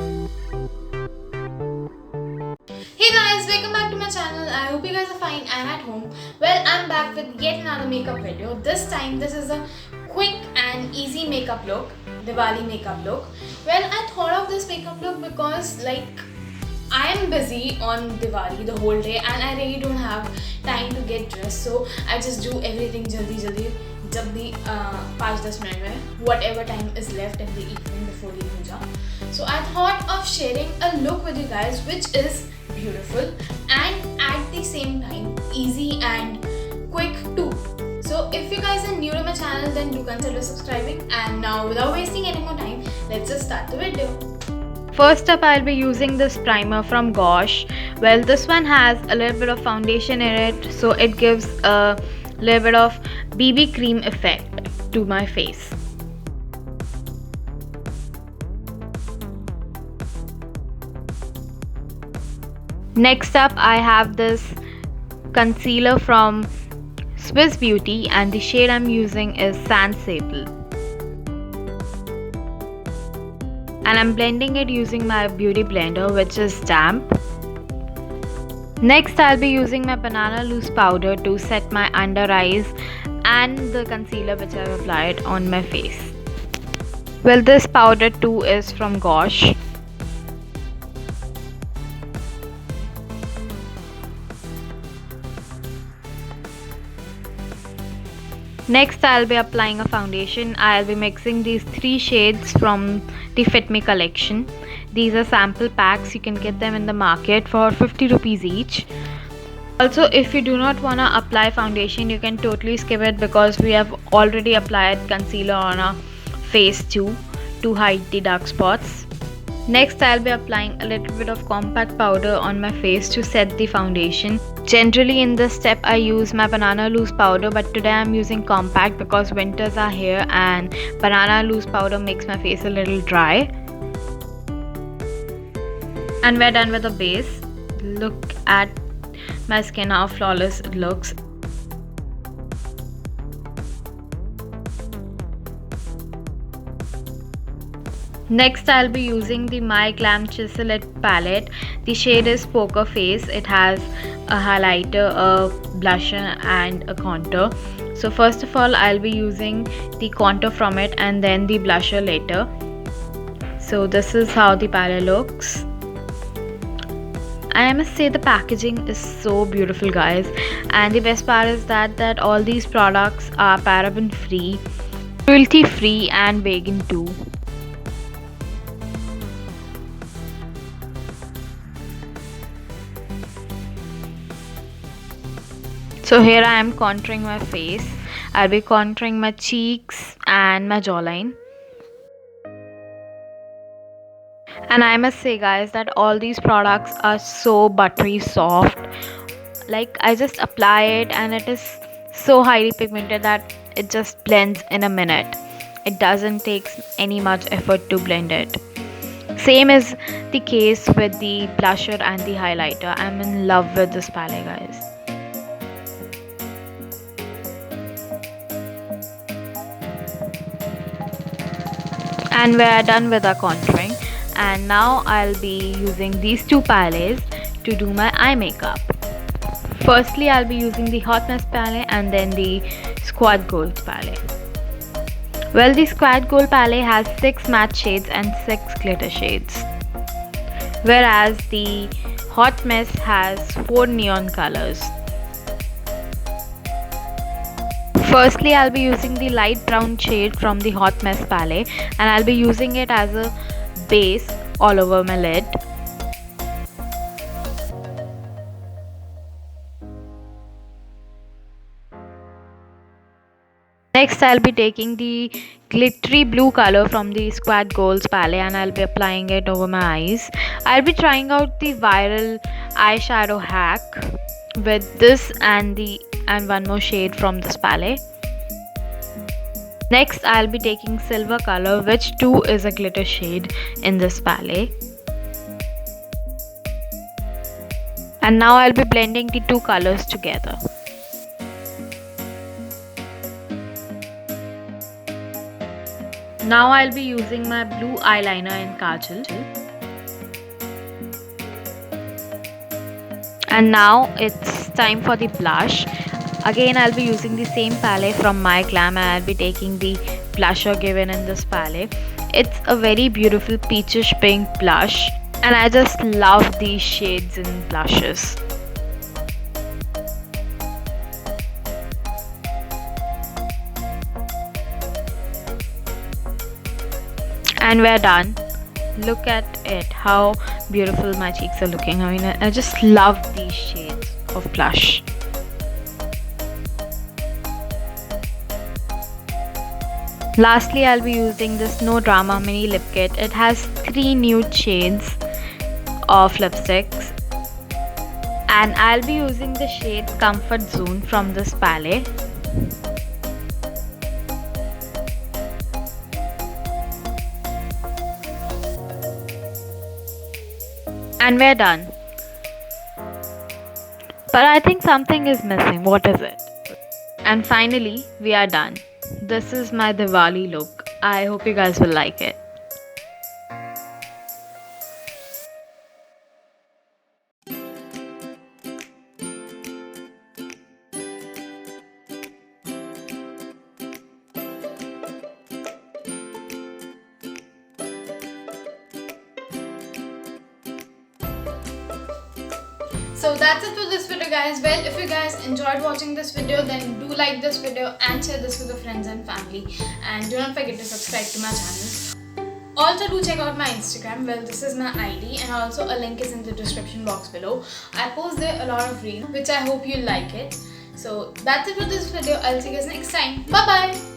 Hey guys, welcome back to my channel. I hope you guys are fine and at home. Well, I'm back with yet another makeup video. This time, this is a quick and easy makeup look, Diwali makeup look. Well, I thought of this makeup look because I am busy on Diwali the whole day and I really don't have time to get dressed. So I just do everything jaldi जब भी 5-10 minute में whatever time is left in the evening before the puja. So I thought of sharing a look with you guys which is beautiful and at the same time easy and quick too. So if you guys are new to my channel, then do consider subscribing, and now without wasting any more time, let's just start the video. First up, I'll be using this primer from Gosh. Well, this one has a little bit of foundation in it, so it gives a little bit of BB cream effect to my face. Next up, I have this concealer from Swiss Beauty, and the shade I'm using is Sand Sable. And I'm blending it using my beauty blender, which is damp. Next, I'll be using my banana loose powder to set my under eyes and the concealer which I've applied on my face. Well, this powder too is from Gosh. Next, I'll be applying a foundation. I'll be mixing these 3 shades from the Fit Me collection. These are sample packs. You can get them in the market for 50 rupees each. Also, if you do not want to apply foundation, you can totally skip it because we have already applied concealer on our face too to hide the dark spots. Next, I'll be applying a little bit of compact powder on my face to set the foundation. Generally in this step I use my banana loose powder, but today I'm using compact because winters are here and banana loose powder makes my face a little dry. And we're done with the base. Look at my skin, how flawless it looks. Next, I'll be using the My Glam Chisel It palette. The shade is Poker Face. It has a highlighter, a blusher and a contour. So first of all, I'll be using the contour from it and then the blusher later. So this is how the palette looks. I must say the packaging is so beautiful, guys, and the best part is that all these products are paraben free, cruelty free and vegan too. So here I am contouring my face. I'll be contouring my cheeks and my jawline. And I must say, guys, that all these products are so buttery soft. Like, I just apply it and it is so highly pigmented that it just blends in a minute. It doesn't take any much effort to blend it. Same is the case with the blusher and the highlighter. I'm in love with this palette, guys. And we're done with our contouring, and now I'll be using these 2 palettes to do my eye makeup. Firstly, I'll be using the Hot Mess palette and then the Squad Gold palette. Well, the Squad Gold palette has 6 matte shades and 6 glitter shades, whereas the Hot Mess has 4 neon colors. Firstly, I'll be using the light brown shade from the Hot Mess palette and I'll be using it as a base all over my lid. Next, I'll be taking the glittery blue color from the Squad Goals palette and I'll be applying it over my eyes. I'll be trying out the viral eyeshadow hack with this and one more shade from this palette. Next, I'll be taking silver color, which too is a glitter shade in this palette. And now I'll be blending the 2 colors together. Now I'll be using my blue eyeliner in Kajal. And now it's time for the blush. Again, I'll be using the same palette from My Glam, and I'll be taking the blusher given in this palette. It's a very beautiful peachish pink blush, and I just love these shades in blushes. And we're done. Look at it, how beautiful my cheeks are looking. I mean, I just love these shades of blush. Lastly, I'll be using this No Drama Mini Lip Kit. It has 3 nude shades of lipsticks, and I'll be using the shade Comfort Zone from this palette. And we're done. But I think something is missing. What is it? And finally, we are done. This is my Diwali look. I hope you guys will like it. So that's it for this video, guys. Well, if you guys enjoyed watching this video, then do like this video and share this with your friends and family, and do not forget to subscribe to my channel. Also, do check out my Instagram. Well, this is my ID, and also a link is in the description box below. I post there a lot of reels, which I hope you like it. So that's it for this video. I'll see you guys next time. Bye bye.